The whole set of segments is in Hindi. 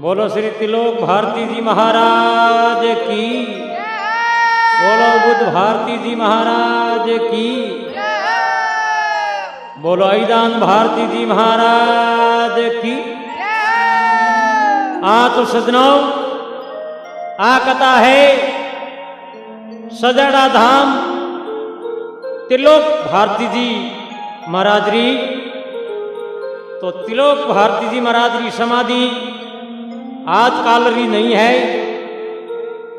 बोलो श्री त्रिलोक भारती जी महाराज की। बोलो बुद्ध भारती जी महाराज की। बोलो ऐदान भारती जी महाराज की। तो सजनों, आ कथा है सजड़ा धाम त्रिलोक भारती जी महाराज री। तो त्रिलोक भारती जी महाराज री समाधि आजकल री नहीं है,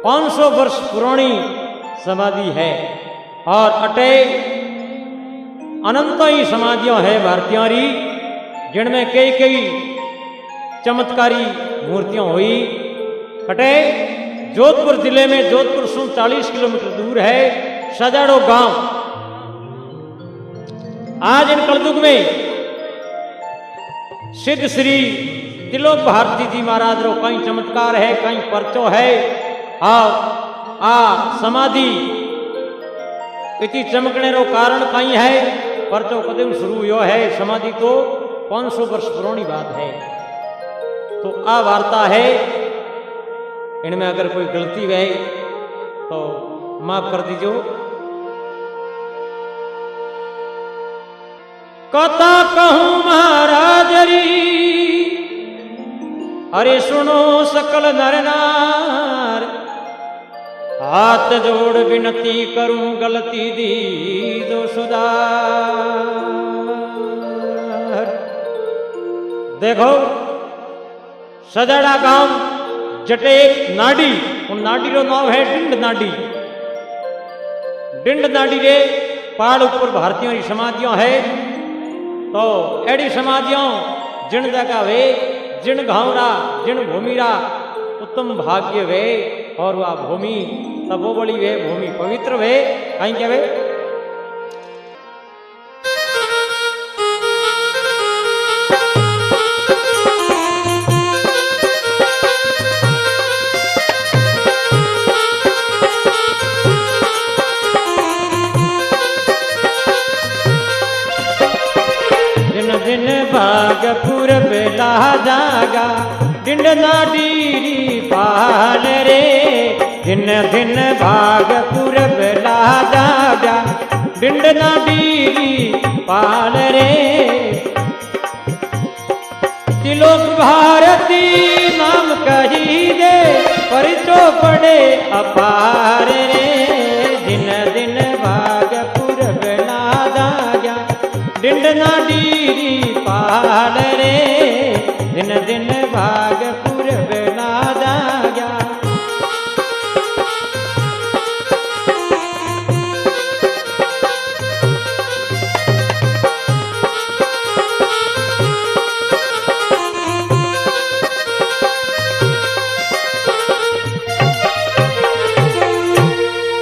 500 वर्ष पुरानी समाधि है। और अटे अनंत ही समाधियां है भारतीयों री, जिनमें कई कई चमत्कारी मूर्तियां हुई। अटे जोधपुर जिले में, जोधपुर से 40 किलोमीटर दूर है सजाड़ो गांव। आज इन कलयुग में सिद्ध श्री त्रिलोक भारती जी महाराज रो कई चमत्कार है, कई परचो है। आ समाधि इति चमकने रो कारण कई है, परचो कदम शुरू हुआ है। समाधि तो 500 वर्ष पुरानी बात है। तो आ वार्ता है, इनमें अगर कोई गलती है तो माफ कर दीजिए। कथा कहूं महाराज री, अरे सुनो सकल नर नार। हाथ जोड़ विनती करूं, गलती दी दो सुधार। देखो सजड़ा गांव जटे नाडी, उन नाडी रो नाम है डिंड नाडी। डिंड नाडी रे पहाड़ ऊपर भारतीयों की समाधियां है। तो एडी समाधियों जिन जगह वे, जिन घावरा, जिन भूमिरा उत्तम भाग्य वे। और वह भूमि तबो बड़ी वे, भूमि पवित्र वे। कहीं क्या वे? दिन दिन भागपुर बेला जागा, डिंड नाडीरी पाल रे। दिन दिन भागपुर बेला जागा, डिंड नाडीरी पाल रे। त्रिलोक भारती नाम कही दे, परिचो पड़े अपार रे। दिन दिन भागपुर बेला जागा, डिंड नाडीरी पाल रे। दिन दिन भागपुर बेला जागा।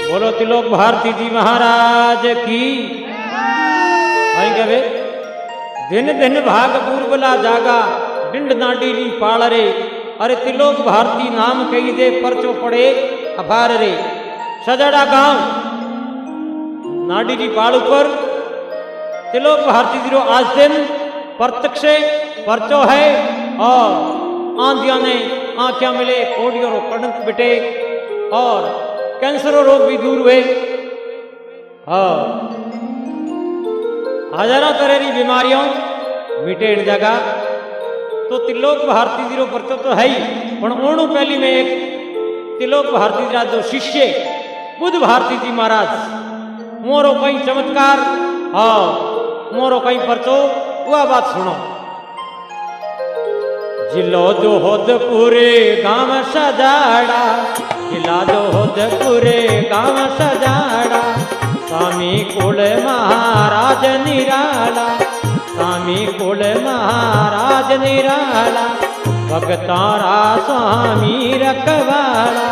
बोलो त्रिलोक भारती जी महाराज की। कहे दिन दिन भागपुर बेला जागा, डिंड नाडीरी पाल रे। अरे त्रिलोक भारती नाम कही दे, परचो पड़े अभार रे। सजड़ा गांव नाडीरी पाल ऊपर त्रिलोक भारती जी रो आज दिन प्रत्यक्ष परचो है। और आंधिया ने आंखियां मिले, कोडियों रो कणक बिटे, और कैंसर रोग भी दूर हुए। हजारों तरह की बीमारियों मिटे इन जगह। तो त्रिलोक भारती जी रो परचो तो है ही, पर ओणु पहली में एक त्रिलोक भारती जी जो शिष्य बुद्ध भारती जी महाराज, मोरो कई चमत्कार, मोरो कई परचो, वह बात सुनो। जिलो जो होदपुरे गांव सजाड़ा, जिला जो होदपुरे गांव सजाड़ा। स्वामी कुल महाराज निराला, स्वामी कुल महाराज निराला। भगतारा स्वामी रखवाला,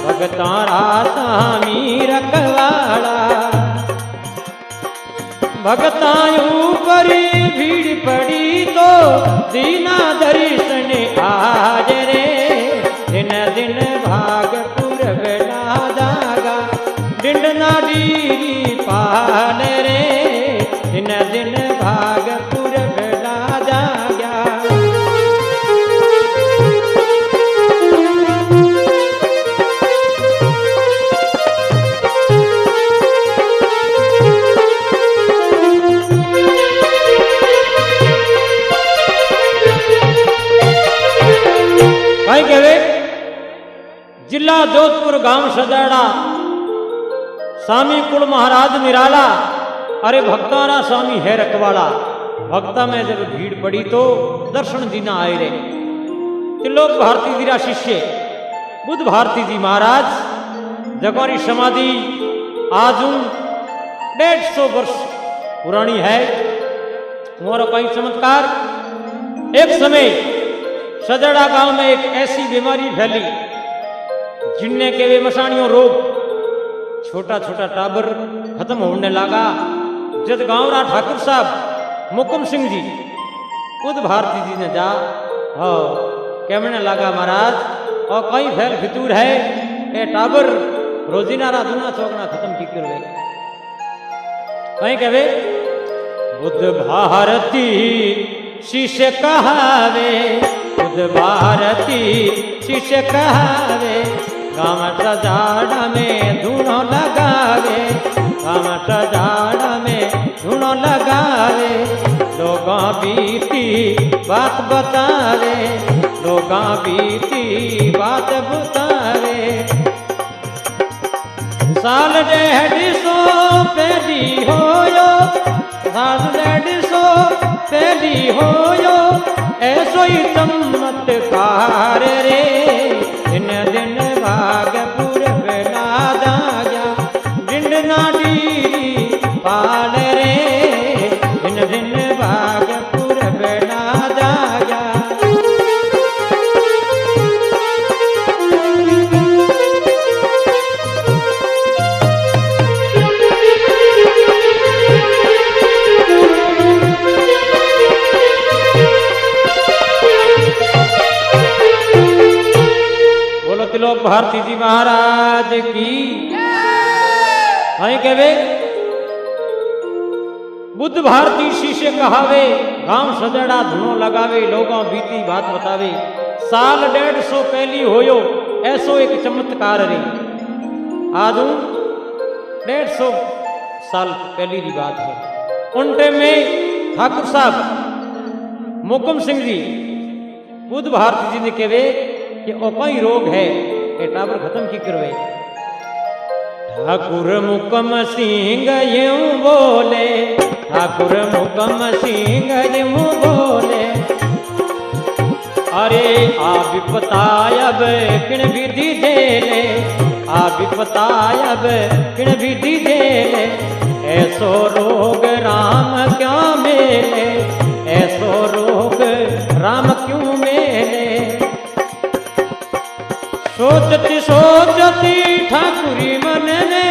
भगतारा स्वामी रखवाला। भगतायूं पर भीड़ पड़ी तो दीना दर्शन आज रे। दिन दिन भागपुर बेला जागा, डिंड नाडीरी पाल रे। दिन दिन भागपुर बेला जागा। जिला जोधपुर गांव सजाड़ा स्वामी कुल महाराज निराला। अरे भक्तारा स्वामी है रखवाला। भक्ता में जब भीड़ पड़ी तो दर्शन दीना आए रे। त्रिलोक भारती जी रा शिष्य बुद्ध भारती जी महाराज जगोरी समाधि आज 150 वर्ष पुरानी है। मोर कई चमत्कार। एक समय सजड़ा गांव में एक ऐसी बीमारी फैली जिनने के वे मसाणियों रोग, छोटा छोटा टाबर खत्म होने लगा। जद गांव रा ठाकुर साहब मुकुम सिंह जी बुद्ध भारती जी ने जा कहने लगा महाराज और कई फैल फितूर है ए टाबर रोजीना रा दूना चौगना खत्म की कर गए। कहीं कहवे बुद्ध भारती शिष्य कहावे, बुद्ध भारती शिष्य कहावे, गाँव सजाड़ा में धूनो लगावे, गाँव सजाड़ा में धूनो लगावे, लोगों बीती बात बतावे, लोगों बीती बात बतावे। साल 150 पहली होयो, साल 150 पहली होयो, ऐसो ही चमत्कार रे। दिन दिन भागपुर बेला दाया, डिंडना डीरी पाल रे। दिन दिन भागपुर बेला दाया। त्रिलोक भारती जी महाराज की कहवे बुद्ध भारती शिष्य कहावे, गांव सजड़ा धुनो लगावे, लोगों बीती बात बतावे। साल 150 पहली होयो ऐसो एक चमत्कार रे। आज 150 साल पहली की बात है। उन टाइम में ठाकुर साहब मुकुम सिंह जी बुद्ध भारती जी ने कहवे कि ओ कोई रोग है ये टाबर खत्म की करवे। ठाकुर मुकम सिंह यूं बोले, ठाकुर मुकम सिंह यूं बोले, अरे आ विपतायब किण विधि देले, आ विपतायब किण विधि देले, ऐसो रोग राम क्यों मेले, ऐसो रोग राम क्यों मेले। सोचती सोचती ठाकुरी मन ने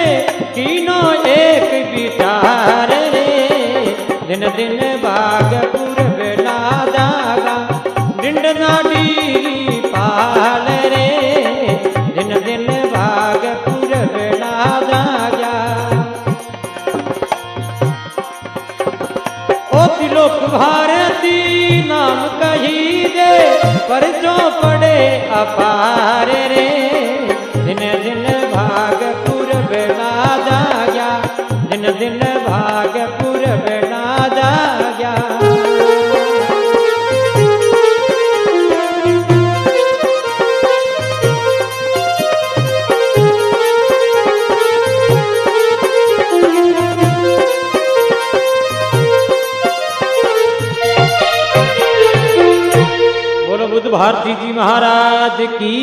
तीनों एक विचार रे। दिन दिन भागपुर बेला जागा, डिंडना डीरी पाल रे। दिन दिन भागपुर बेला जागा। ओ त्रिलोक भारती नाम कही दे, पर जो पड़े अपार रे। दिन दिन भागपुर बेला जाया, दिन दिन भागपुर बेला जाया। बुद्ध भारती जी महाराज की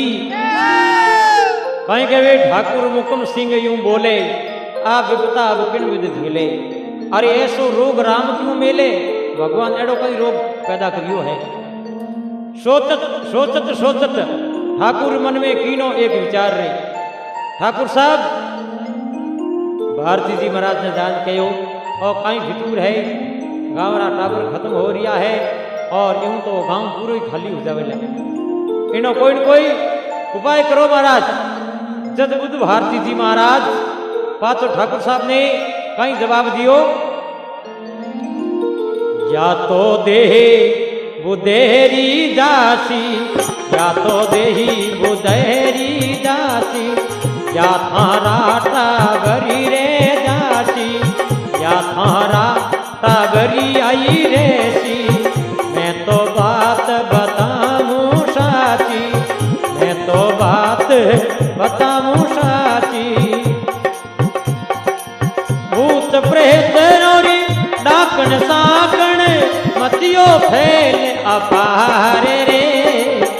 कहीं कहे ठाकुर मुकुम सिंह यूं बोले, आ विपता अब किण विधि झेले। अरे ऐसो रोग राम क्यों मेले, भगवान एड़ो कोई रोग पैदा करियो है। सोचत सोचत सोचत ठाकुर मन में कीनो एक विचार रे। ठाकुर साहब भारती जी महाराज ने जान कहो और कहीं फितूर है, गाँव रा टाबर खत्म हो रिया है और यूं तो गांव पूरा ही खाली हो जावे। इनो कोई न कोई उपाय करो महाराज। जब बुद्ध भारती जी महाराज पाचो ठाकुर साहब ने कहीं जवाब दियो, या तो देहे बुदेरी जासी, या तो देही बुदेरी जासी, या थारा टाबरी रे जासी, या थारा टाबरी आई रेसी। मैं तो बात बताऊं साची, मैं तो बात बताऊं साची। भूत प्रेत नौरी डाकण साकण मतियो फैल अपार रे।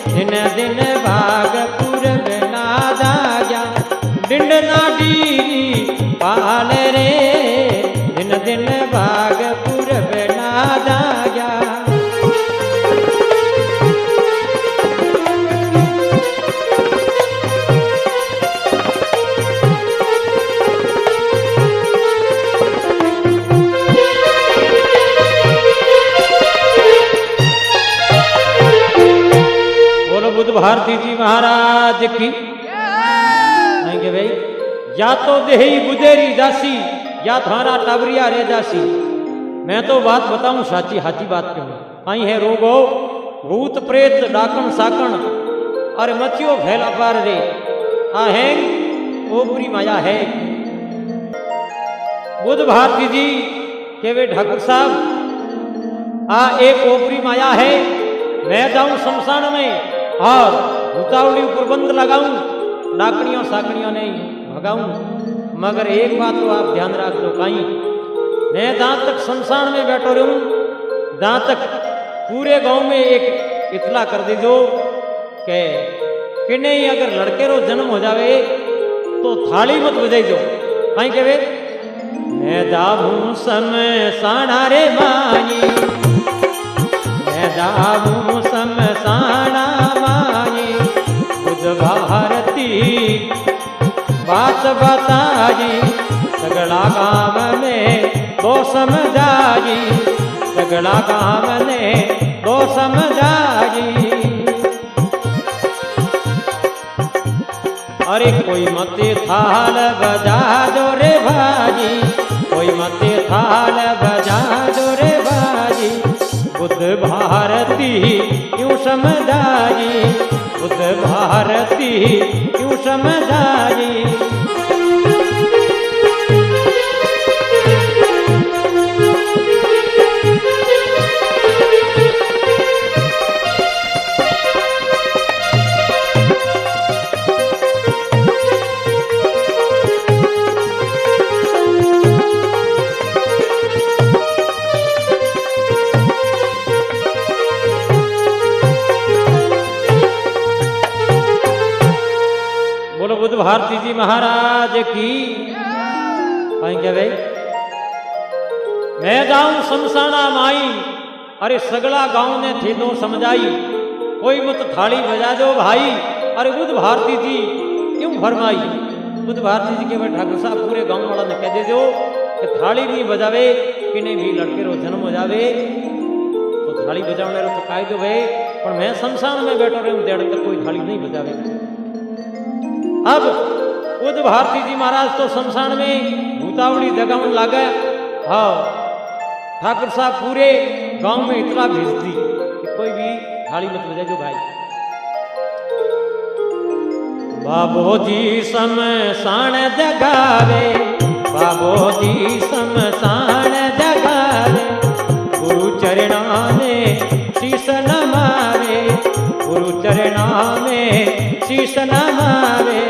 दिन दिन भागपुर बिना जाया डिंड ना डीरी पाल रे। दिन दिन भागपुर बिना जाया। बुद्ध भारती जी महाराज की कहेंगे भाई या तो देही बुदेरी जासी या थारा टाबरिया रे जासी। मैं तो बात बताऊं साची हाची बात क्यों आई है। रोगो भूत प्रेत डाकण साकण अरे मचियो फैला पार रे। आहे ओपरी माया है। बुद्ध भारती जी के वे ठाकुर साहब आ एक ओपरी माया है। मैं जाऊं शमशान में और भूतावली ऊपर बंद लगाऊं डाकड़ियों साकड़ियों नहीं भगाऊं। मगर एक बात तो आप ध्यान रख दो कहीं मैं जहां तक शमशान में बैठो रहूं जहां तक पूरे गांव में एक इतला कर दीजो कि नहीं अगर लड़के रो जन्म हो जावे तो थाली मत बजाइजो। कहीं के वे मैं जाऊं शमशान रे माई मैं जाऊं शमशान बुद्ध भारती बात बताई। सगड़ा गाँव में दो समझाई सगड़ा गाँव ने दो समझाई। अरे कोई मते थाल बजा दो रे भाजी कोई मते थाल बजा दो रे भाजी। बुद्ध भारती यूं समझाई बुद्ध भारती यूं समझाई। बुद्ध भारती जी महाराज की कहेंगे भाई मैं जाऊं शमशाना माई। अरे सगला गांव ने थे दो समझाई कोई मत थाली बजा दो भाई। अरे बुद्ध भारती जी क्यों फरमाई। बुद्ध भारती जी के भाई ठाकुर साहब पूरे गांव वाला ने कह दे दो कि थाली नहीं बजावे कि नहीं भी लड़के रो जन्म हो जावे तो थाली बजाने रो तो कह दो भाई पर मैं शमशान में बैठो रहे देड़ तक कोई थाली नहीं बजावे। अब बुद्ध भारती जी महाराज तो शमशान में भूतावली जगावन लागे। हाँ ठाकुर साहब पूरे गांव में इतना भेज दी कि कोई भी थाली मत बजाए जो भाई। बाबोजी शमशान जगावे बाबोजी शमशान जगावे। गुरु चरणा में शीश नमावे गुरु चरणा में शीश नमावे।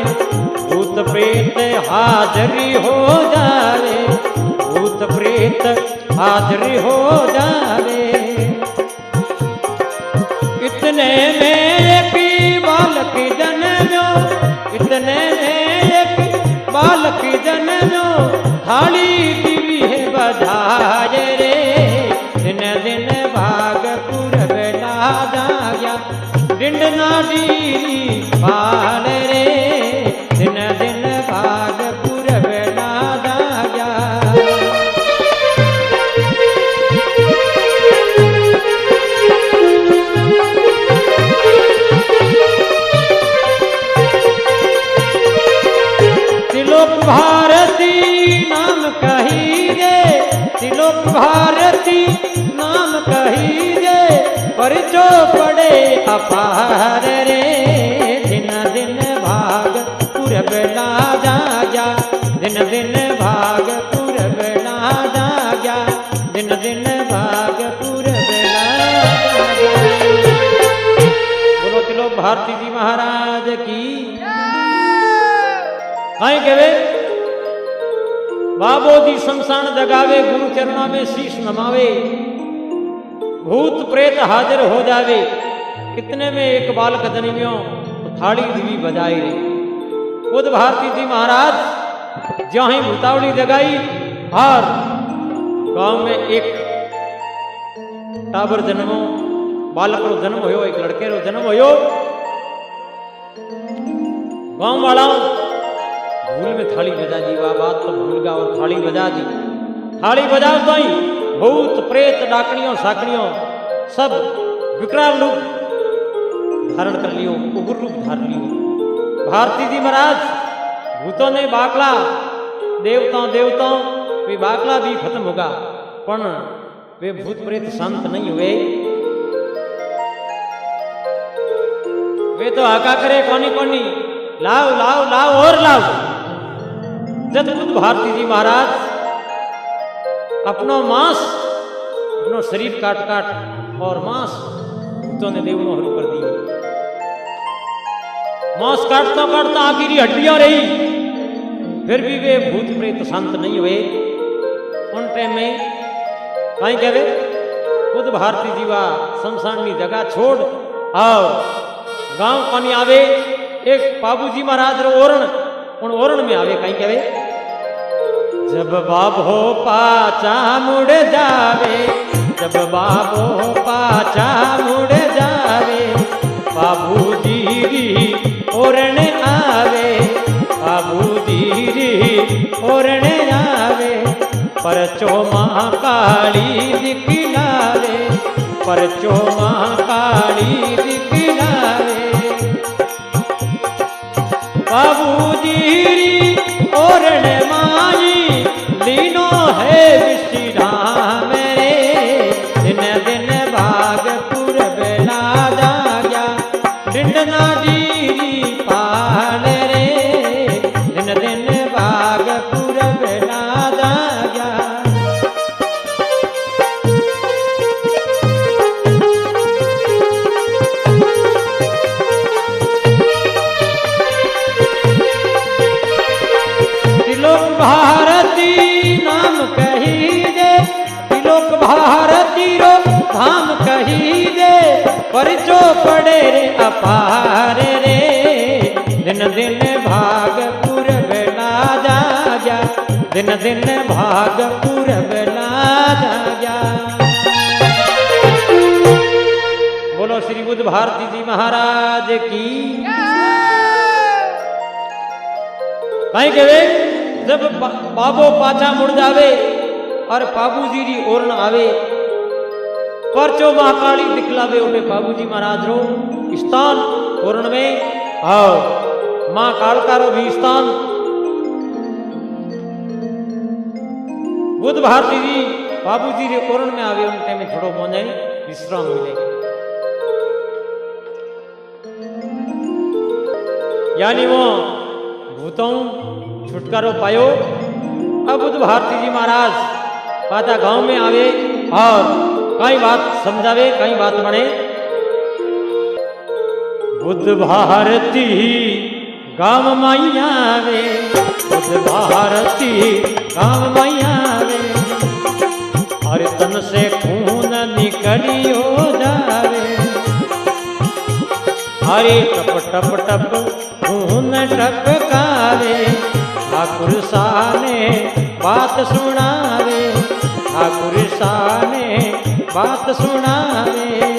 भूत प्रेत हाजरी हो जावे भूत प्रेत हाजरी हो जावे। इतने में एक बालक जन्मो इतने में एक बालक जन्मो थाली दिवी है बजाए रे। दिन दिन भागपुर बेला जाया डिंड ना डीरी पाल रे। दिन दिन भागपुर बेला जाया। तिलोक भारती नाम कही रे तिलोक भारती नाम कही रे। परिचो पड़े अपार रे। दिन दिन भागपुर बेला जाया दिन दिन भागपुर बेला जाया दिन दिन भागपुर बेला जाया। बोलो तिलोक भारती जी महाराज की। कहीं कहे बाबो जी शमशान जगावे, गुरु चरणा में शीश नमावे, भूत प्रेत हाजिर हो जावे, कितने में एक बालक जन्मियो तो थाली दिवी बजाई रे। खुद भारती जी महाराज ज्यों ही भूतावली जगाई और गांव में एक टाबर जन्मो, बालक रो जन्म होयो, एक लड़के रो जन्म होयो। गांव वाला भूल में थाली बजा दी, वाह बात तो भूल गया और थाली बजा दी। थाली बजाओ तो ही भूत प्रेत डाकनियों साकनियों सब विकराल रूप धारण कर लियो, उग्र रूप धारण लियो। भारती जी महाराज भूतों ने बाकला, देवताओं वे बाकला भी खत्म होगा, पर वे भूत प्रेत शांत नहीं हुए। वे तो आका करे कौनी कौनी, लाओ लाओ लाओ और लाओ। जब भारती जी महाराज अपनो मांस, अपनो शरीर काट काट और मांस भूतों ने देवनों हरू कर दिए। मांस काटता काटता आखिरी हड्डियां रही, फिर भी वे भूत प्रेत शांत नहीं हुए। उन टाइम में कहीं कहे खुद भारती जीवा शमशान की जगह छोड़ और गांव पानी आवे, एक बाबूजी महाराज रो ओरण, उन ओरण में आवे। कहीं कहे जब बाबो पाचा मुड़ जावे, जब बाबो पाचा मुड़ जावे, बाबूजी री ओरण आवे, बाबूजी री ओरण आवे, परचो मां काली दिखलावे, परचो मां काली दिखलावे, बाबूजी री ओरण माई लीनो है विश्राम रे, दिन दिन भागपुर बेला जाग्या, डिंडना डीरी पाल रे, दिन दिन भागपुर बेला जाग्या। त्रिलोक भारती नाम कही दे, त्रिलोक भारती रो धाम कही दे, परिचो पड़े रे अपार रे, दिन दिन भागपुर बेला जाग्या, दिन दिन भागपुर बेला जाग्या। बोलो श्री बुद्ध भारती जी महाराज की। कहीं कहे जब बाबो पाछा मुड़ जावे और बाबूजी री ओरण आवे, परचो महाकाली दिखलावे, उठे बाबूजी महाराज रो स्थान ओरण में और मां कालका रो भी स्थान। बुद्ध भारती जी बाबूजी रे ओरण में आवे, उन टाइम में थोड़ो मोने विश्राम मिले, यानी वो भूतों छुटकारो पायो। अब बुद्ध भारती जी महाराज पाता गांव में आवे और कई बात समझावे, कई बात बने। बुद्ध भारती गांव मैया वे, बुद्ध भारती गांव मैया वे, हर तन से खून निकलियो जावे, हरे टप टप टप खून टपकावे, ठाकुर साने बात सुनावे, ठाकुर साने बात सुनावे,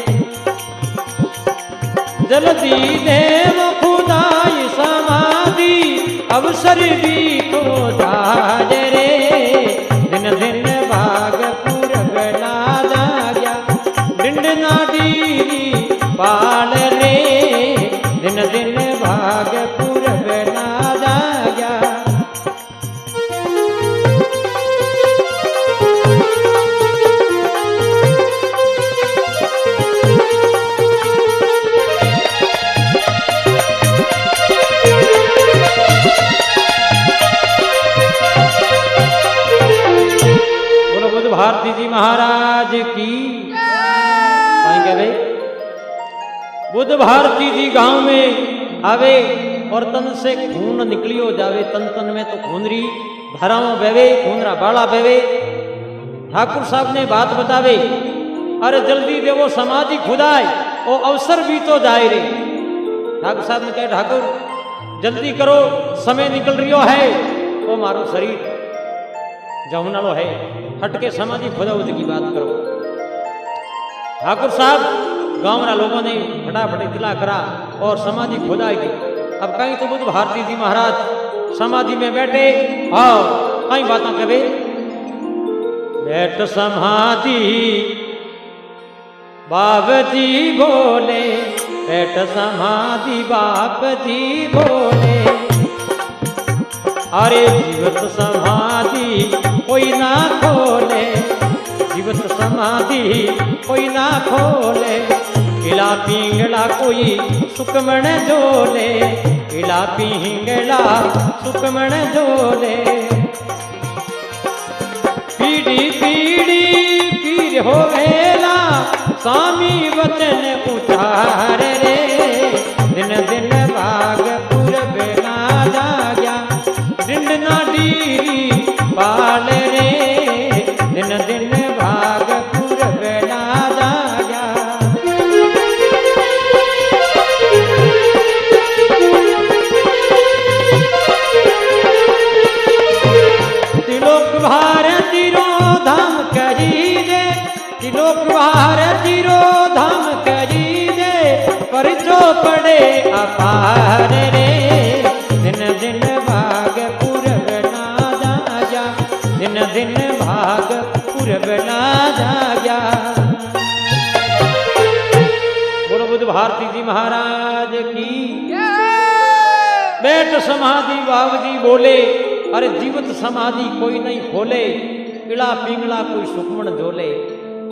जल्दी देव खुदाई समाधि अवसर भी को जाए रे, दिन दिन भागपुर बेला जाग्या, डिंडना डीरी पाल रे, दिन दिन भागपुर बेला जाग्या। बोलो बुद्ध भारती जी महाराज की। बुद्ध भारती जी गांव में आवे और तन से खून निकलियो जावे, तन तन में तो खूनरी धाराओं बेवे, खूनरा बाड़ा बेवे। ठाकुर साहब ने बात बतावे, अरे जल्दी देवो समाधि खुदाई, ओ अवसर भी तो जाए रे। ठाकुर साहब ने कहा, ठाकुर जल्दी करो, समय निकल रियो है, ओ मारो शरीर जमुनालो है, हटके समाधि खुदाओ की बात करो। ठाकुर साहब गांव ना लोगों ने फटाफट इतला करा और समाधि खुदाई की। अब कहीं तो बुद्ध भारती जी महाराज समाधि में बैठे और कई बातों कहे, बैठ समाधि बाप जी बोले, बैठ समाधि बाप जी बोले, अरे जीवत समाधि कोई ना खोले, जीवत समाधि कोई ना खोले, इला पिंगला कोई सुकमण झोले, इला पिंगला सुकमण झोले। पीढ़ी पीढ़ी पीर हो वेला, स्वामी वचन उचार रे, दिन दिन भाग पूरब ना जाग्या, डिंडना डीरी पाल रे, दिन दिन भाग पूरब ना जाग्या। तिलोक भारती रो धाम कही दे, तिलोक भारती रो धाम कही दे, पर जो पड़े अपार रे, दिन दिन भाग पूरब ना जाग्या, दिन दिन भाग पूरब ना जाग्या। बोलो बुद्ध भारती जी महाराज की। बैठ समाधि बाबू जी बोले, अरे जीवत समाधि कोई नहीं खोले, इड़ा पिंगला कोई सुखमण झोले,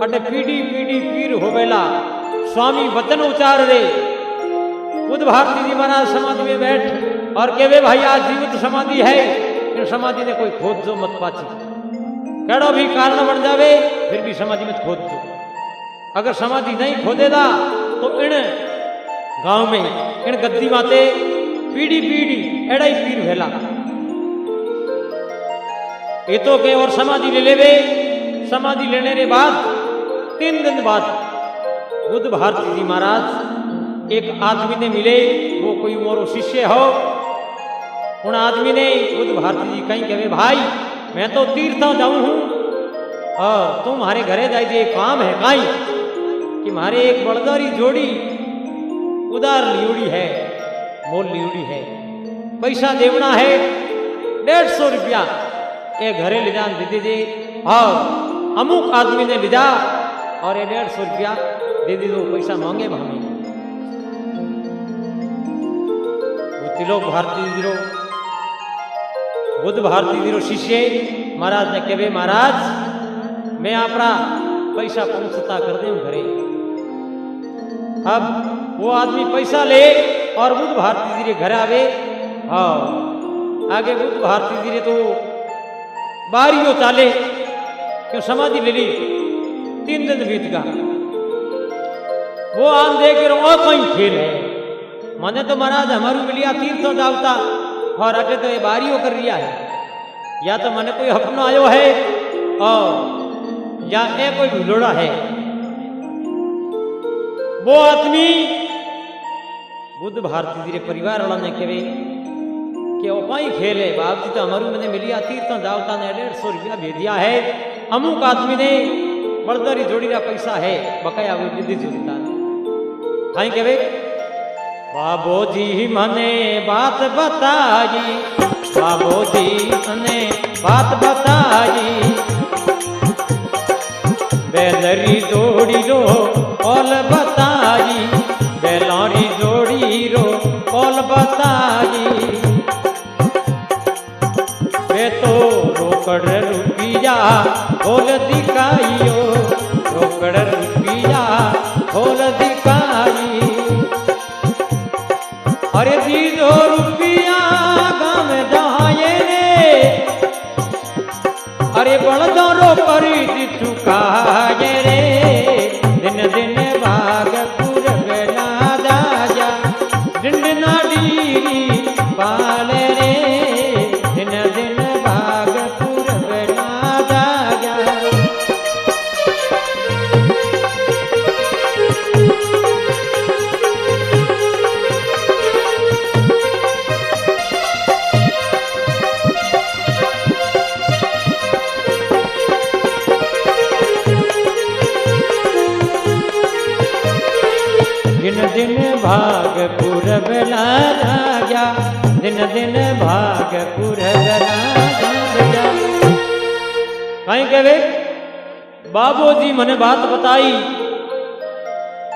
अटे पीढ़ी पीढ़ी पीर होवेला, स्वामी वचन उचार रे। बुद्ध भारती जी महाराज समाधि में बैठ और कहवे, भाई आज जीवित समाधि है, इन समाधि ने कोई खोद जो मत पाची, केड़ो भी कारण बन जावे फिर भी समाधि में खोद दो। अगर समाधि नहीं खोदेगा तो इन गांव में इन गद्दी माते पीढ़ी पीढ़ी एड़ा ही पीर भेला। ये तो के और समाधि ले लेवे, समाधि लेने के बाद 3 दिन बाद बुद्ध भारती जी महाराज एक आदमी ने मिले, वो कोई मोरो शिष्य हो। उन आदमी ने बुद्ध भारती जी कहीं कहे, भाई मैं तो तीर्थों जाऊं हूं और तुम हमारे घरे जाइए, काम है काई कि मारे एक बड़दारी जोड़ी उधार लियोड़ी है, मोल लियोड़ी है, पैसा देवना है 150 रुपया, ये घरे ले जान दे दीजिए। और अमुक आदमी ने ले जा और ये 150 रुपया दे दी, दो पैसा मांगे हमें। वो तिलोक भारती जी रो, बुद्ध भारती जी रो शिष्य महाराज ने कहे, महाराज मैं आपरा पैसा पहुंचता कर दे घरे। अब वो आदमी पैसा ले और बुद्ध भारती जी घर आवे। हाँ आगे बुद्ध भारती जी तो बारियों चाले, क्यों समाधि ले ली, 3 दिन बीत गया। वो आन देख और कहीं खेल है, मैंने तो महाराज हमारू मिलिया तीर्थों जावता और अटे तो ये बारियों कर रिया है, या तो मैंने कोई अपना आयो है और या ए कोई भुलोड़ा है। वो आदमी बुद्ध भारती जी परिवार वाला ने कहे कि वो कहीं खेल है, बाप जी तो हमारू मैंने मिलिया तीर्थों जावता ने 150 रुपया भेज दिया है। अमुक आदमी ने बड़दारी जोड़ी का पैसा है बकाया, वो दीदी जुड़ता कहीं कहे, बाबो जी मने बात बताई, बाबो जी मने बात बताई, बैलरी जोड़ी रो कौल बताई, बैलारी जोड़ी रो कौल बताई, वे तो रोकड़ रुपिया खोल दिखाइयो, रोकड़ रुपिया खोल दिखाई, अरे दीदो रुपिया गाँव जाए रे, अरे बड़दो रो परी चुकाए रे, दिन दिन भाग पूरब ना जाया, डिंडना डीरी दिन भाग पूरब लाजा गया, दिन दिन भाग पूरब लाजा गया। कहीं कहे बाबूजी मने बात बताई,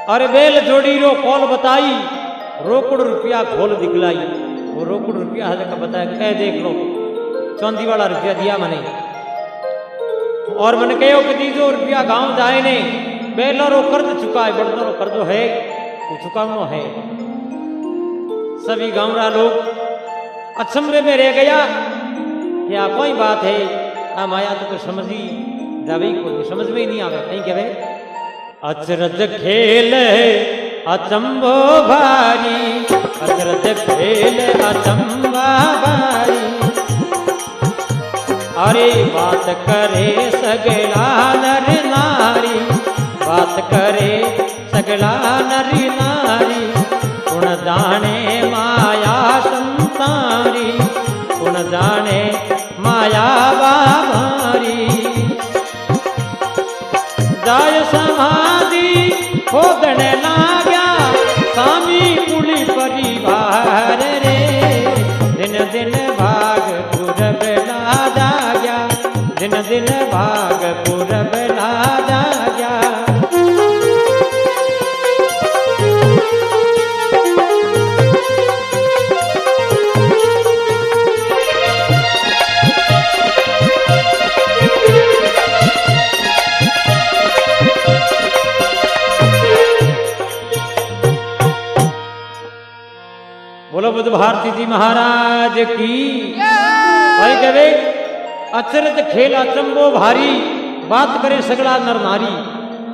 अरे बेल जोड़ी रो कॉल बताई, रोकड़ रुपया खोल दिखलाई। वो रोकड़ रुपया हल्का बताया, कह देख लो चांदी वाला रुपया दिया मने, और मैंने कहो कि दीजो रुपया गांव जाए ने, बेला रो कर्ज चुका है, बड़ो रो कर्जो है वो चुकावनो है। सभी गांव लोग अचंभे में रह गया, क्या कोई बात है, हम आया तो समझी जावे को समझ में ही नहीं आवे। कहीं कहे अचरज खेल अचंभो भारी, अचरज खेल अचंभा भारी, अरे बात करे सगला नर नारी, बात करे सगला नरी नारी, गुण जाने माया संतारी, गुण जाने माया बाबारी। जाय समाधि खोदने लाग्या, स्वामी कुली परिवार रे, दिन दिन भाग पूरब लाजा गया, दिन दिन भाग पूरब लाजा गया। बोलो बुद्ध भारती जी महाराज की। भाई कहे अचरज खेल अचंबो भारी, बात करे सगला नर नारी,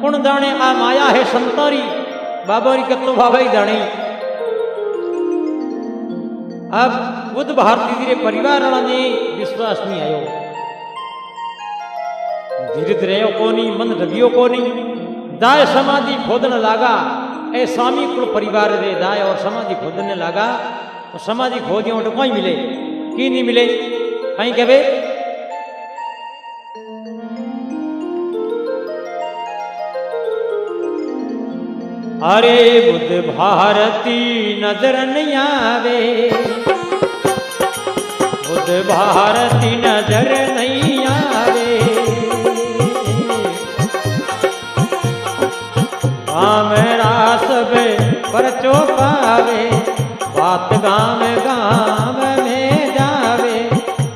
कुण जाने आ माया है संतारी, बाबा कत्तो बाबा ही जाने। अब बुद्ध भारती जी रे परिवार वाला ने विश्वास नहीं आयो, धीरज रहो कोनी, मन रवियो कोनी, दाय समाधि खोदने लागा। ए स्वामी कुल परिवार रे दाय और समाधि खोदने लगा, तो समाधि खोदियों तो कोई मिले की नहीं मिले। कहीं कहे अरे बुद्ध भारती नजर नहीं आवे, बुद्ध भारती नजर नहीं आवे, मेरा सब परचो पावे, बात गाँव गाँव में जावे,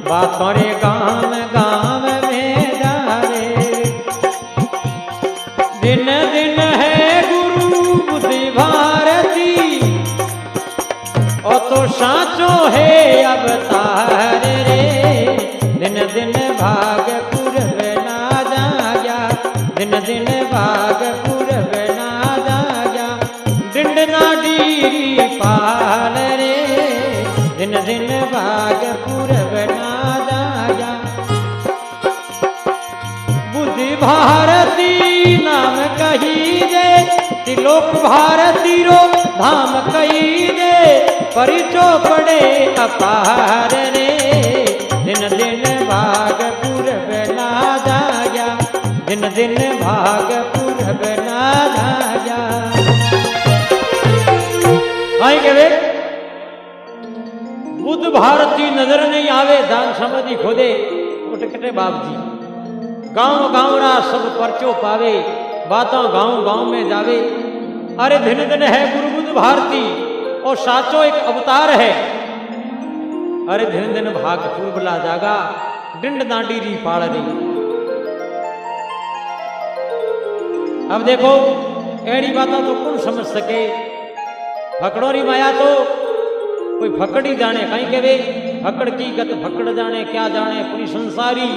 बातों रे गाँव गाँव में जावे। दिन दिन है गुरु बुद्धि भारती, और तो साचो है अवतार रे, दिन दिन भाग पूरब लाजा गया, दिन दिन भाग पूरब डिंडना डीरी पाल रे, दिन दिन भाग पूरब लाजा गया। बुद्धि भारती नाम कही दे, त्रिलोक भारती रो धाम कही दे, परिचो पड़े अपार रे, दिन दिन भाग पूरब लाजा गया, दिन दिन भाग पूरब लाजा गया। कहे बुद्ध भारती नजर नहीं आवे, दान समाधि खोदे उठकटे बाप जी, गांव गांव रा सब परचो पावे, बातों गांव गांव में जावे। अरे दिन दिन है गुरु बुद्ध भारती, और साचो एक अवतार है। अरे दिन दिन भाग पूर्व ला जागा, डिंड नाडी री पाड़ रही। अब देखो एड़ी बातों तो कौन समझ सके, फकड़ोरी माया तो कोई फकड़ी जाने। कहीं कहे फकड़ की गत फकड़ जाने, क्या जाने पूरी संसारी।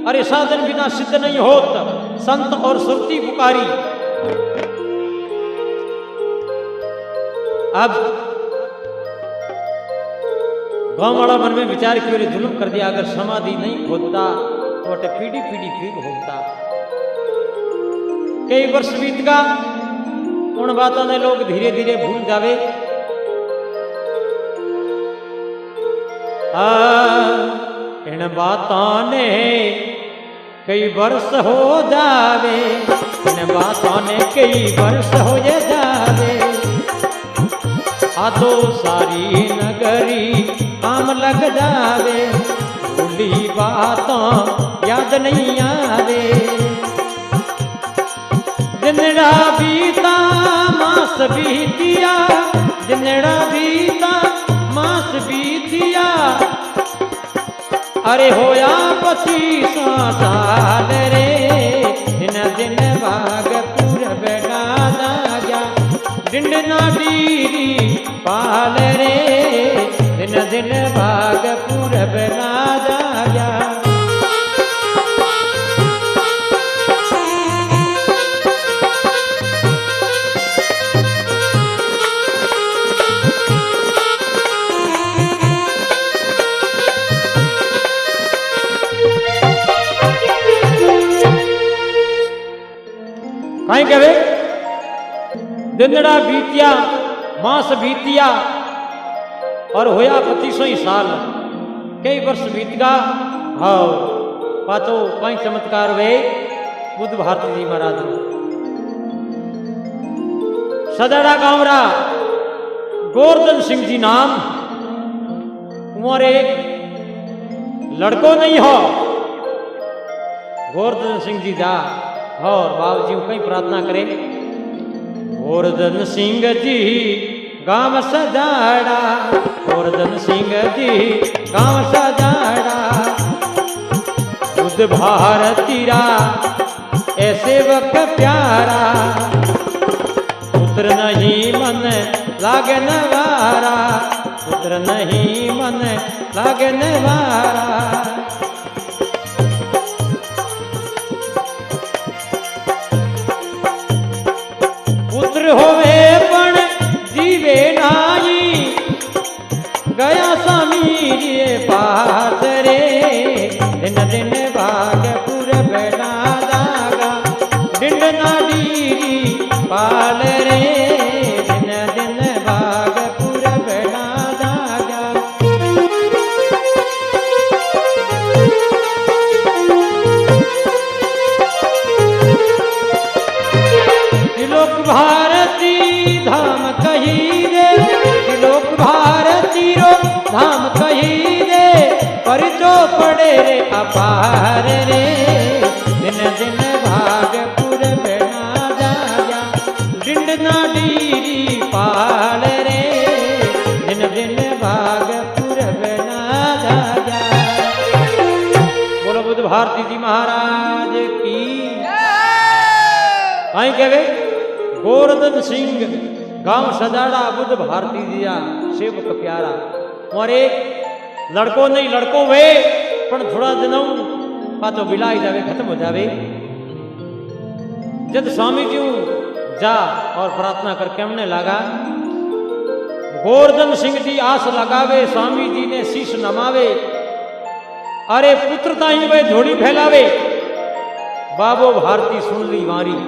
अरे साधन बिना सिद्ध नहीं होत, संत और सुरती पुकारी। अब गांव वाला मन में विचार की ओर जुल्म कर दिया, अगर समाधि नहीं खोदता तो अटे पीढ़ी पीढ़ी फिर होता। कई वर्ष बीत का, उन बातों ने लोग धीरे धीरे भूल जावे। इन बातों ने कई वर्ष हो जावे, इन बातों ने कई वर्ष हो जावे। तो सारी नगरी काम लग जावे, भूली बातों याद नहीं आवे। जिनड़ा बीता मास बीतिया, जिनड़ा बीता मास बीतिया, अरे होया 25 साल रे, दिन भाग पूरब ना गया, डिंडना डीरी पाल रे, दिन भाग पूरब ना गया। कहीं कहे दिनड़ा बीतिया मास बीतिया और होया 25 साल, कई वर्ष बीत गा। हाँ पातो कई चमत्कार वे बुद्ध भारती जी महाराज सदाड़ा गांवरा गोवर्धन सिंह जी नाम उमर एक लड़को नहीं हो। गोवर्धन सिंह जी जा और बाबू जी कई प्रार्थना करे। गोवर्धन सिंह जी गांव सजाड़ा, गोवर्धन सिंह जी गांव सजाड़ा, बुद्ध भारतीरा ऐसे वक्त प्यारा, पुत्र नहीं मन लागे नवारा, पुत्र नहीं मन लागे नवारा। होवे पण जीवे नाई, गया समीरिए पास रे, दिन भाग पूरब ना जागा, डिंडना डीरी पाल रे, दिन भाग पूरब ना जागा। त्रिलोक भारती धाम कही रे, त्रिलोक भारती रो धाम कही रे, परिचो पड़े रे अपार रे, दिन भाग पूरब ना जागा, डिंडना डीरी पाल रे, दिन भाग पूरब ना जागा। बोलो बुद्ध भारती जी महाराज की। आई कहे गोवर्धन सिंह गांव सजाड़ा, बुद्ध भारती दिया सेवक प्यारा। और एक लड़को नहीं लड़को वे पण थोड़ा दिनों पातो बिलाई जावे, खत्म हो जावे। जब स्वामी जी जा और प्रार्थना करके हमने लगा, गोवर्धन सिंह जी आस लगावे, स्वामी जी ने शीश नमावे, अरे पुत्र ताही वे झोड़ी फैलावे, बाबो भारती सुन ली मारी,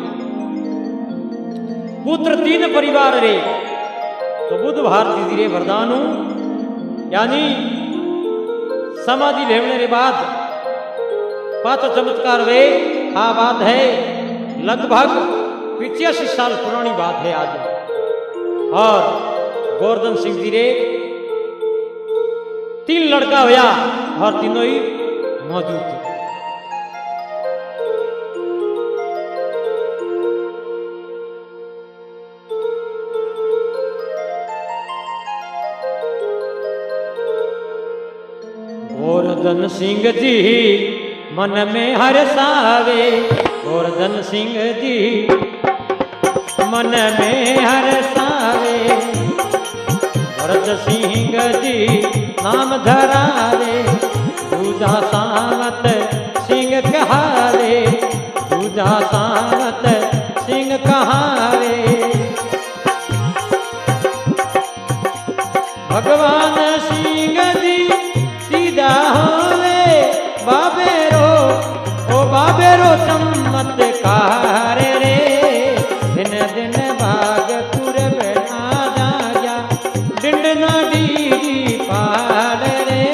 पुत्र 3 परिवार रे। तो बुद्ध भारती जी रे वरदानु यानी समाधि लेने के बाद पांचों चमत्कार वे। आ बात है लगभग 85 साल पुरानी बात है आज। और गोवर्धन सिंह जी रे 3 लड़का होया और तीनों ही मौजूद थे। गोवर्धन सिंह जी मन में हर्षावे, गोवर्धन सिंह जी मन में हर्षावे, भरत सिंह जी नाम धरावे, दूजा सावत सिंह कहावे, दूजा सावत सिंह कहावे। भगवान सिंह जी सीधा होवे, बाबेरो ओ बाबेरो चमत्कार रे, दिन भाग पूरब ना जाया, डिंडना डीरी पाल रे,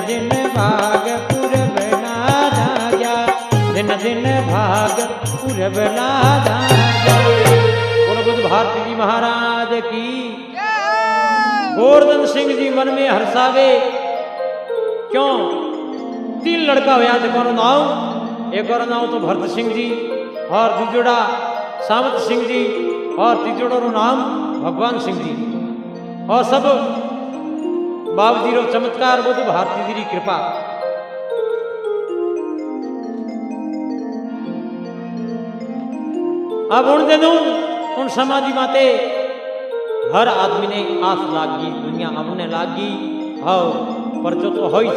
दिन भाग पूरब ना जाया, दिन भाग पूरब ना जाया। बोलो बुद्ध भारती जी महाराज की। गोवर्धन सिंह जी मन में हर्षावे, क्यों 3 लड़का हुआ देखो नाव, एक और नाव तो भरत सिंह जी और दूजोड़ा सावत सिंह जी और तीजोड़ो रो नाम भगवान सिंह जी, और सब बाबूजी रो चमत्कार बुध भारती जी की कृपा। अब उन दिनों उन समाधि माते हर आदमी ने आस लागी, दुनिया हमने लागी, हाँ परचो तो हो ही,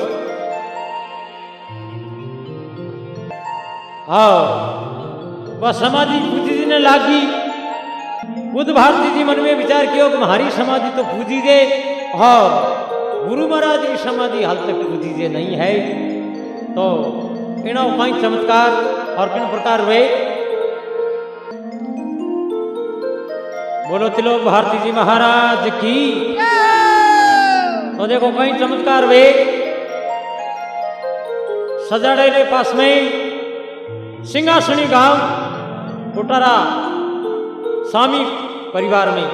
हाँ बस समाधि पूजी जी ने लागी। बुद्ध भारती जी मन में विचार किया कि हमारी समाधि तो पूजी दे और गुरु महाराज की समाधि हाल तक पूजी जे नहीं है, तो इन कई चमत्कार और किन प्रकार हुए। बोलो तिलोक भारती जी महाराज की। तो देखो कई चमत्कार हुए। सजाड़े के पास में सिंहासनी गांव कोटारा स्वामी परिवार में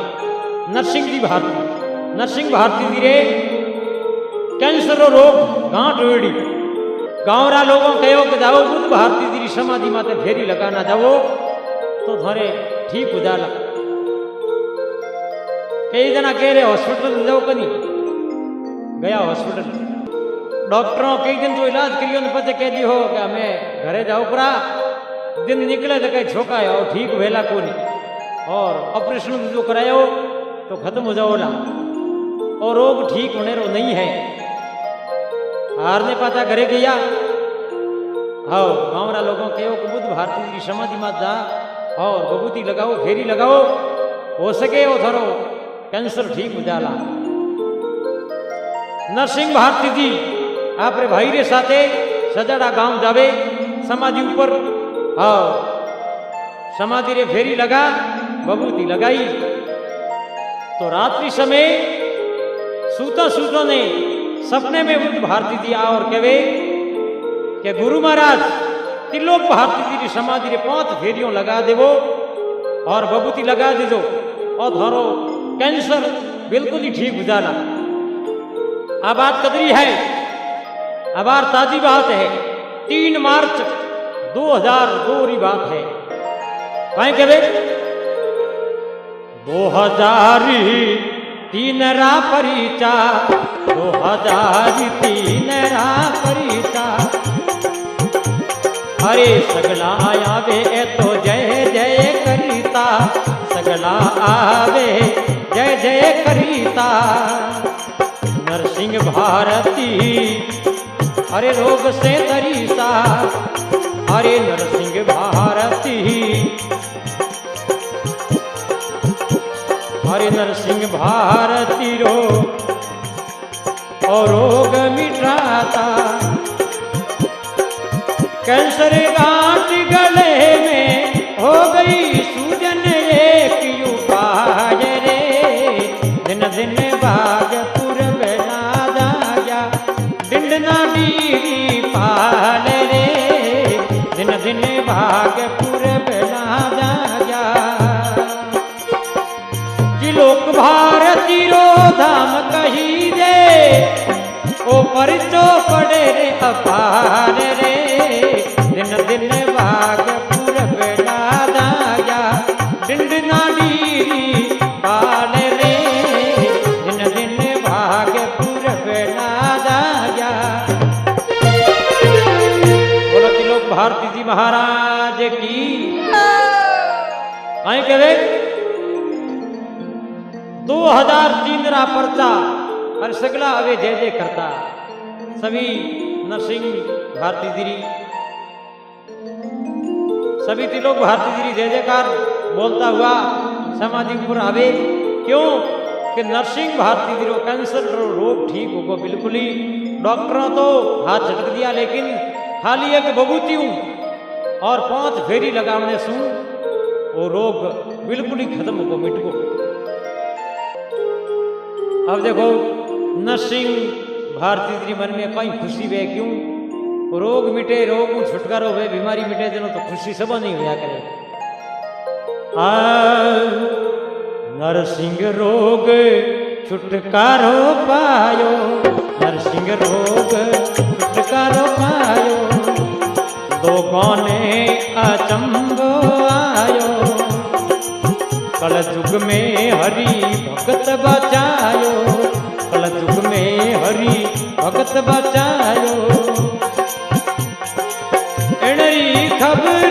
नरसिंह जी भारती, नरसिंह भारती जी रे कैंसर रोग गांठ वेड़ी, गांव रा लोगों कहो कि जाओ बुद्ध भारती जी की समाधि माते फेरी लगाना जाओ तो थारे ठीक हो जाला। कई जना कह रहे हॉस्पिटल जाओ कनी, गया हॉस्पिटल, डॉक्टरों कई दिन तो इलाज करियो ने पचे कह दी हो कि हमें घरे जाओ पूरा दिन निकले तो कहीं छोका है और ठीक वेला को नहीं, और ऑपरेशन जो करायो तो खत्म हो जाओ ला, और रोग ठीक होने रो नहीं है। हारने पाता घरे गया, हाँ गाँव लोगों कहो कि बुद्ध भारती जी की समाधि मत जा और बबूती लगाओ, फेरी लगाओ, हो सके वो थरो कैंसर ठीक हो जाला। नरसिंह भारती जी आप रे भाई रे साथे सजाड़ा गांव जावे, समाधि ऊपर, हाँ समाधि रे फेरी लगा, बबूती लगाई। तो रात्रि समय सूता सूता ने सपने में बुद्ध भारती जी आ और कहे कि गुरु महाराज त्रिलोक भारती जी की समाधि रे 5 फेरियों लगा देवो और बबूती लगा दीजो और धरो कैंसर बिल्कुल ही ठीक हो जाना। अब बात कदरी है, अब ताजी बात है, 3 मार्च 2002 की बात है। कहीं कहे 2003 रा परिचा, 2003 रा परिचा, अरे सगला आवे तो जय जय करीता, सगला आवे जय जय करीता। नरसिंह भारती अरे रोग से तरीसा, अरे नरसिंह भारती, अरे नरसिंह भारती रो और रोग मिटाता। कैंसर गांठ गले में हो गई सूजन एक उपाय रे, दिन दिन भागपुर बना जाया, डिंडना डीरी पाल रे, दिन दिन भागपुर बना जाया। त्रिलोक भारती रो धाम कही दे, ओ परिचो पड़े रे अपार रे, दिन दिन भागपुर बना जाया, डिंडना डीरी पाल रे, दिन दिन भागपुर बना जाया। बोलो त्रिलोक भारती जी महाराज की। आई कहे 2003 रा पर्चा और सगला अवे जय जय करता। सभी नरसिंह भारती जी, सभी त्रिलोक भारती जी जय जयकार बोलता हुआ समाधि ऊपर आवे। क्यों कि नरसिंह भारती जी रो कैंसर रो रोग ठीक होगा बिल्कुल ही। डॉक्टरों तो हाथ झटक दिया, लेकिन खाली एक बबूती हूं और 5 फेरी लगाने सू वो रोग बिल्कुल ही खत्म होगा, मिट गो। अब देखो नरसिंह भारती जी मन में कई खुशी वे, क्यों रोग मिटे, रोग छुटकारो हुए, बीमारी मिटे देनो तो खुशी सब नहीं हुआ करे। नरसिंह रोग छुटकारो पायो, नरसिंह रोग छुटकारो पायो, लोगों ने अचंभो आयो, कल युग में हरि भगत बचायो, कल युग में हरि भगत बचायो। एनरी खबर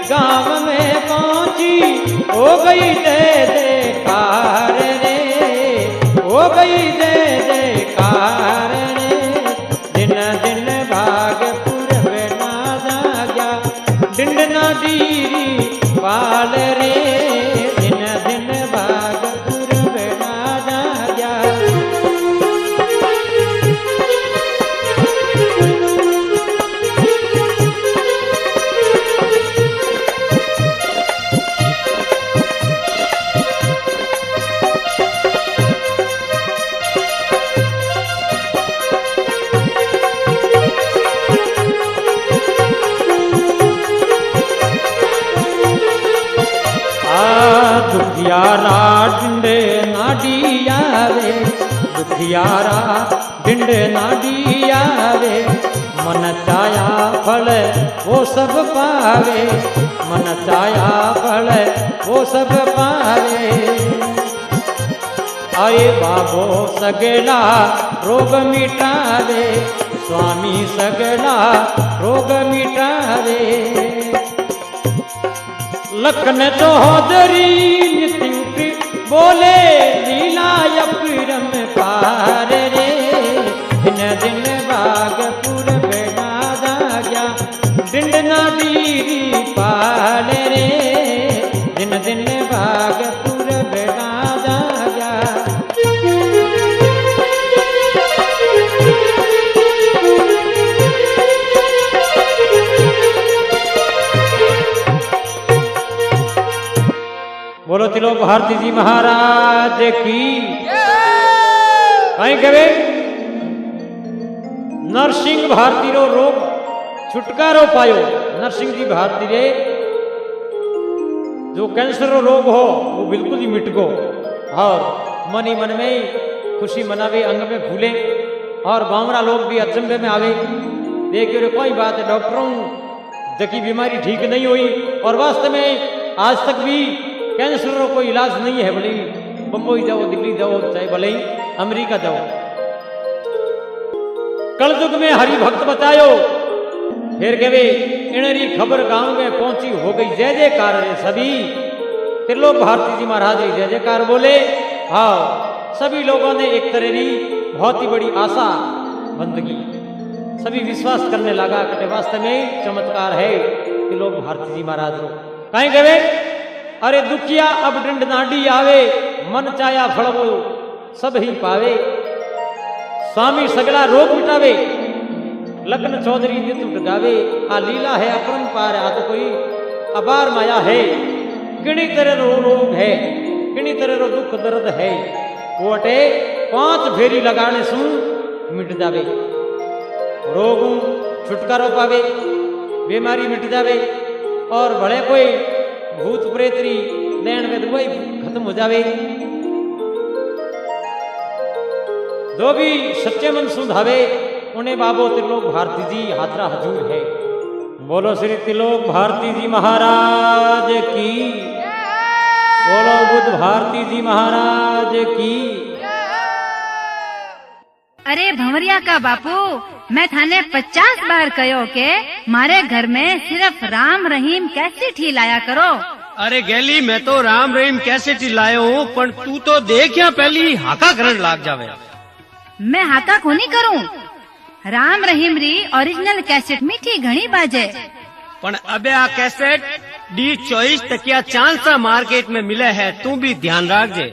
गांव में पहुंची, हो गई जय जयकार रे, हो गई जय जयकार रे, दिन दिन भागपुर बेना जाग्या, डिंडना डीरी पाल रे, दिन दिन भागपुर बेना जाग्या। दुखियारा डिंडे नाडी आवे, दुखियारा डिंडे नाडी आवे, मन चाया फल वो सब पावे, मन चाया फल वो सब पावे। अरे बाबो सगला रोग मिटावे, स्वामी सगला रोग मिटावे। लखन चौधरी नित्य बोले लीला अपरम पार रे, दिन दिन भागपुर बेना जाग्या, डिंडना डीरी पाल रे, दिन दिन भागपुर बेना जाग्या। बोलो त्रिलोक भारती जी महाराज की। कहीं कहे नरसिंह भारती रो रोग छुटकारो पायो, नरसिंह जी भारती रे जो कैंसर रो रोग हो वो बिल्कुल ही मिट गो, और मन ही मन में खुशी मनावे, अंग में फूले, और गांवरा लोग भी अचंभे में आवे, देख रे कोई बात है डॉक्टरों जकी बीमारी ठीक नहीं हुई, और वास्तव में आज तक भी कैंसर रो कोई इलाज नहीं है, भले बम्बई जाओ, दिल्ली जाओ, चाहे भले अमेरिका जाओ। कल युग में हरि भक्त बचायो, फिर कहे इनरी खबर गांव में पहुंची, हो गई जय जयकार रे, सभी त्रिलोक भारती जी महाराज जय जयकार बोले। हाँ, सभी लोगों ने एक तरह की बहुत ही बड़ी आशा बंदगी, सभी विश्वास करने लगा कि वास्तव में चमत्कार है त्रिलोक भारती जी महाराज रो। कहीं कहे अरे दुखिया अब डिंड नाडी आवे, मन चाया फल वो सब ही पावे, स्वामी सगला रोग मिटावे, लग्न चौधरी नित्य गावे, आ लीला है अपरंपार, आ तो कोई अपार माया है, किणी तरह रो रोग है, किणी तरह रो दुख दर्द है, वो अटे 5 फेरी लगाने सु मिट जावे, रोग छुटकारो पावे, बीमारी मिट जावे, और भले कोई भूत प्रेतरी लेन में वही खत्म हो जावे। जो भी सच्चे मन सुधावे उन्हें बाबो त्रिलोक भारती जी हाथरा हजूर है। बोलो श्री त्रिलोक भारती जी महाराज की, बोलो बुद्ध भारती जी महाराज की। अरे भंवरिया का बापू, मैं थाने 50 बार कहो के मारे घर में सिर्फ राम रहीम कैसेट ही लाया करो। अरे गैली मैं तो राम रहीम कैसेट ही लायो हूँ, पर तू तो देख या पहली हाका करन लाग जावे। मैं हाका को नहीं करूँ, राम रहीम री ओरिजिनल कैसेट मीठी घनी बाजे, पण अबे आ कैसेट डी 24 टकिया चांद सा मार्केट में मिले है, तू भी ध्यान रख जे।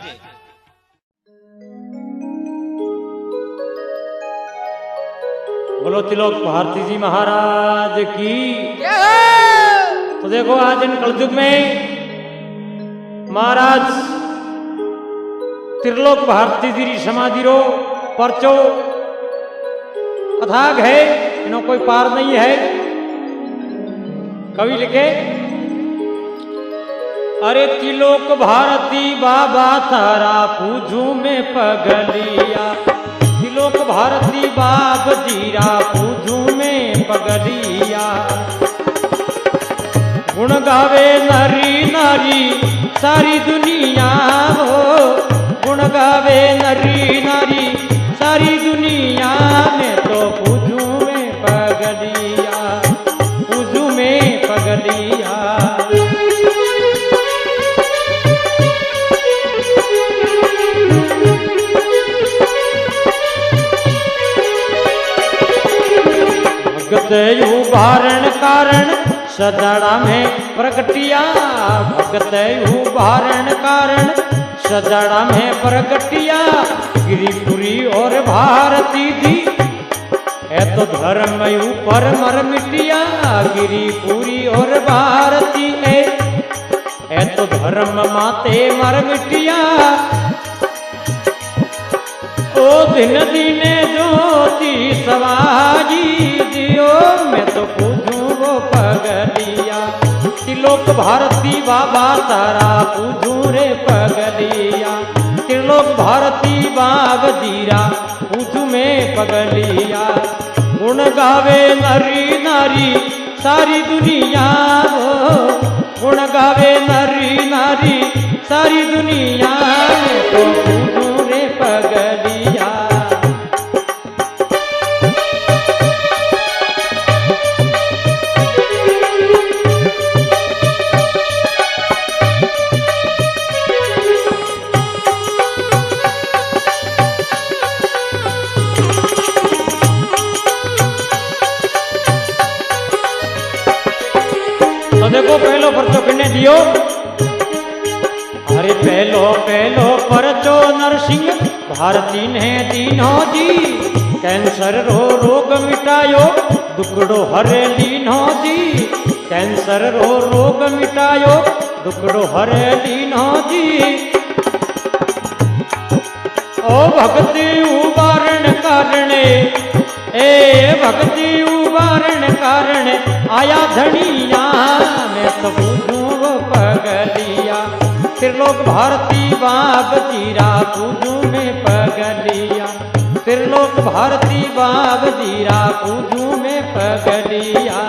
बोलो त्रिलोक भारती जी महाराज की। तो देखो आज इन कलयुग में महाराज त्रिलोक भारती जी समाधि रो परचो अथाग है, इनो कोई पार नहीं है। कवि लिखे अरे तिलोक भारती बाबा तारा पूजू में पगलिया, तिलोक भारती बाप जीरा पूजू में पगलिया। गुण गावे नरी नारी सारी दुनिया हो, गुण गावे नरी नारी सारी दुनिया में तो पूजू में पगलिया, पूजू में पगलिया। भगत उभारण कारण सदड़ा में प्रगटिया, भगत उभारण कारण सदड़ा में प्रगटिया। गिरिपुरी और भारती दी है तो धर्म ऊपर मर मिटिया, गिरिपुरी और भारती है तो धर्म माते मर मिटिया। ओ दिन दिने ज्योति सवाजी दियो, मैं तो पूजू वो पगलिया। त्रिलोक भारती बाबा तारा पूजू रे पगलिया, त्रिलोक भारती बाब जीरा पूजू में पगलिया। गुण गावे नरी नारी सारी दुनिया हो, गुण गावे नरी नारी सारी दुनिया तो पूजू रे पगलिया। तो देखो पहलो परचो किन्ने दियो, अरे पहलो पहलो परचो नरसिंह भारती ने दीनो जी। कैंसर रो रोग मिटायो दुकड़ो हरे लीनो जी, कैंसर रो रोग मिटायो दुकड़ो हरे लीनो जी। ओ भक्ति उबारण कारणे ए भक्ति उबारण कारण आया धनिया, मैं तो पूजू वो पगलिया। त्रिलोक भारती बाप जीरा पूजू में पगलिया, त्रिलोक भारती बाप जीरा पूजू में पगलिया।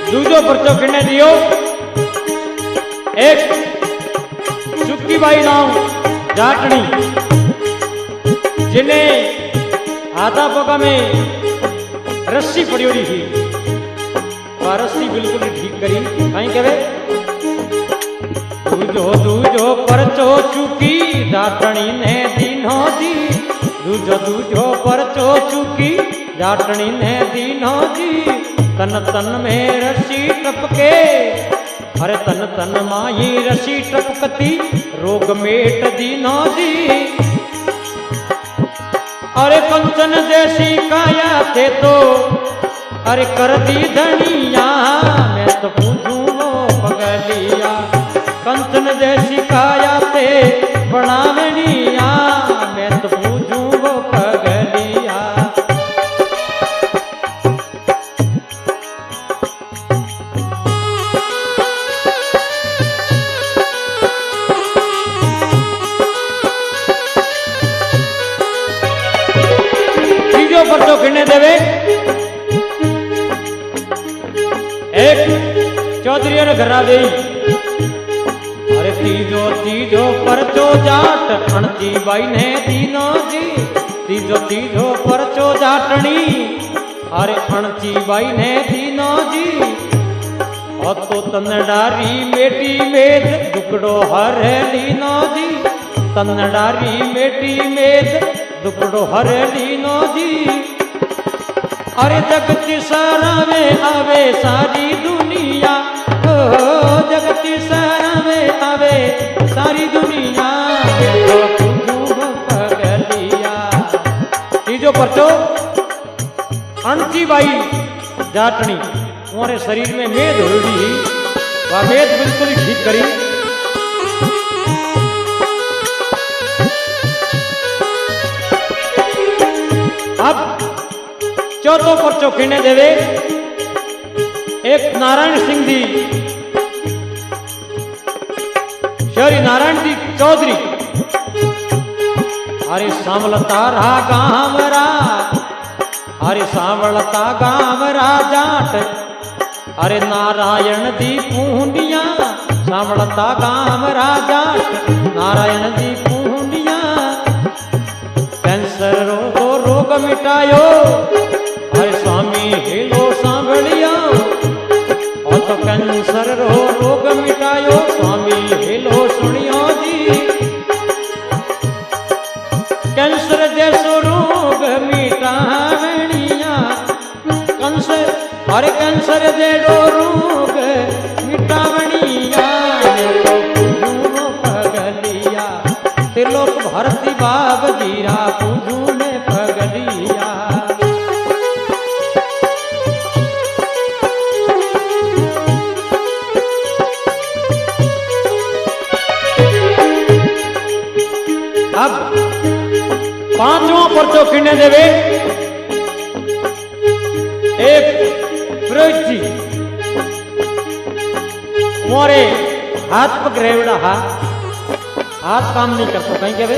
दूजो परचो किन्ने दियो, एक चुक्की बाई नाम जाटनी जिन्हें आधा पोका में रस्सी पड़ी हुई थी, वह रस्सी बिल्कुल ठीक करी। कहीं कहे दूजो दूजो परचो चुकी जाटनी ने दीनो जी, दूजो दूजो परचो चुकी जाटनी ने दीनो जी। तन तन में रस्सी टपके, अरे तन तन माही रस्सी टपकती रोग मेट दीनो जी। अरे कंचन जैसी काया थे तो अरे कर दी धनिया, मैं तो पूजू वो पगलिया। कंचन जैसी काया थे बनावनिया, मैं तो पूजू वो पगलिया। परचो किन्ने देवे, एक चौधरी ने घरा दे। अरे तीजो तीजो परचो जाट अणती बाई ने दीनो जी, तीजो तीजो परचो जाटनी अरे अणती बाई ने दीनो जी। और तो तनडारी मेटी मेद दुकड़ो हर लीनो जी, तनडारी मेटी मेद दुकड़ो हर लीनो जी। अरे जगती सारा में आवे सारी दुनिया, ओ जगती सारा में आवे सारी दुनिया, तो पगलिया। तीजो परचो अणची बाई जाटनी तुम्हारे शरीर में मेद होगी ही वह मेद बिल्कुल ही ठीक करी। अब चौथो पर्चो किने देवे एक नारायण सिंह जी श्री नारायण जी चौधरी। अरे सांवलता रहा गामरा, अरे सांवलता गामरा जाट, अरे नारायण दी पूंडिया सांवलता गामरा जाट, नारायण दी पूंडिया। कैंसर रो रोग मिटायो, अरे स्वामी हेलो सांभलिया। और तो कैंसर रो रोग मिटायो, स्वामी हेलो सुनियो जी। कैंसर जैसो रोग मिटावणिया, कैंसर अरे कैंसर जैसो रोग मिटावणिया। पूजू पगलिया त्रिलोक भारती बाब जीरा, पूजू में पगलिया। अब पांचवा पर्चो किने देवे एक फिरोज जी। मोरे हाथ पक रेवड़ा हाथ काम नहीं करता कहीं के वे।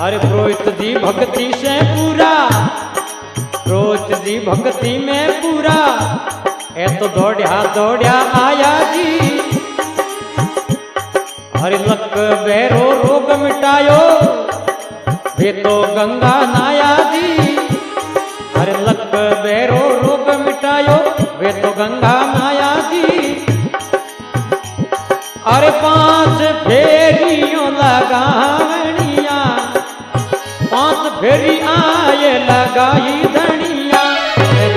अरे पुरोहित जी भक्ति से पूरा, पुरोहित जी भक्ति में पूरा, है तो दौड़या आया जी। हरे लक बैरो रोग मिटायो, वे तो गंगा नाया जी। हरे लक बैरो रोग मिटायो, वे तो गंगा नाया जी। अरे 5 फेरियों लगावणिया, 5 फेरी आए लगाई धनिया।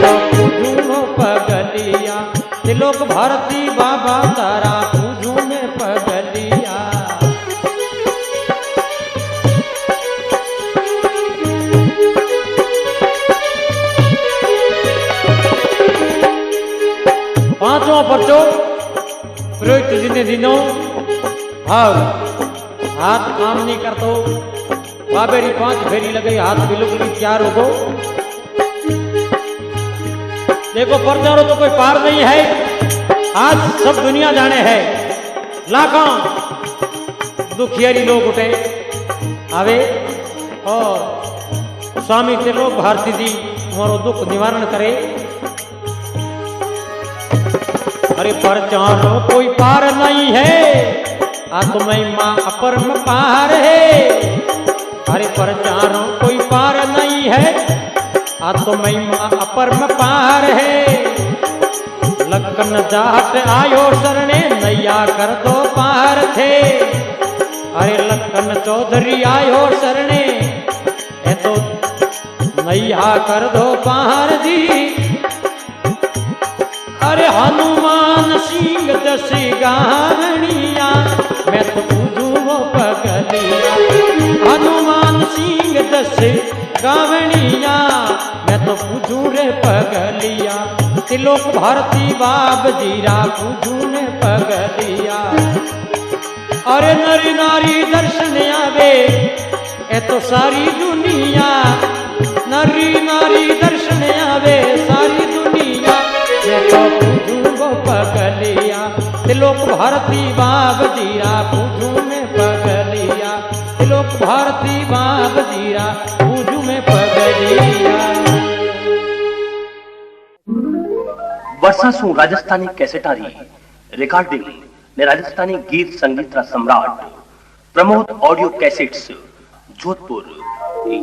तो पूजू पगलिया त्रिलोक भारती बाबा तारा, पूजू में पगलिया। पांचवा पर्चो पुरोहित जी ने दिनों हाथ काम नहीं करतो, बाबेरी 5 फेरी लगे, हाथ बिल्कुल तैयार हो गो। देखो पर्चारो तो कोई पार नहीं है, आज सब दुनिया जाने है। लाखों दुखियारी लोग उठे आवे और स्वामी त्रिलोक भारती जी हमारो दुख निवारण करे। अरे परचारो कोई पार नहीं है, आत्मा अपरम पार है। अरे परचारो कोई पार नहीं है, आत्मा अपरम पार है। लखन जाट आयो शरणे, नैया कर दो पार थे। अरे लखन चौधरी आयो शरणे, है तो नैया कर दो पार जी। अरे हनुमान सिंह दसी गावणिया, मैं तो पूजू वो पगलिया। हनुमान सिंह दसी गावणिया, मैं तो पूजू रे पगलिया। त्रिलोक भारती बाब जीरा, पूजू ने पगलिया। अरे नर नारी दर्शन आवे, ए तो सारी दुनिया। नरी नारी दर्शन आवे सारी दुनिया, मैं तो पूजू वो पगलिया। त्रिलोक भारती बाब जीरा, पूजू में पगलिया। त्रिलोक भारती बाब जीरा, पूजू में पगलिया। वर्षासु राजस्थानी कैसेटारी रिकॉर्डिंग ने राजस्थानी गीत संगीत सम्राट प्रमोद ऑडियो कैसेट्स जोधपुर।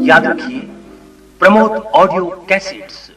याद रखिए प्रमोद ऑडियो कैसेट्स।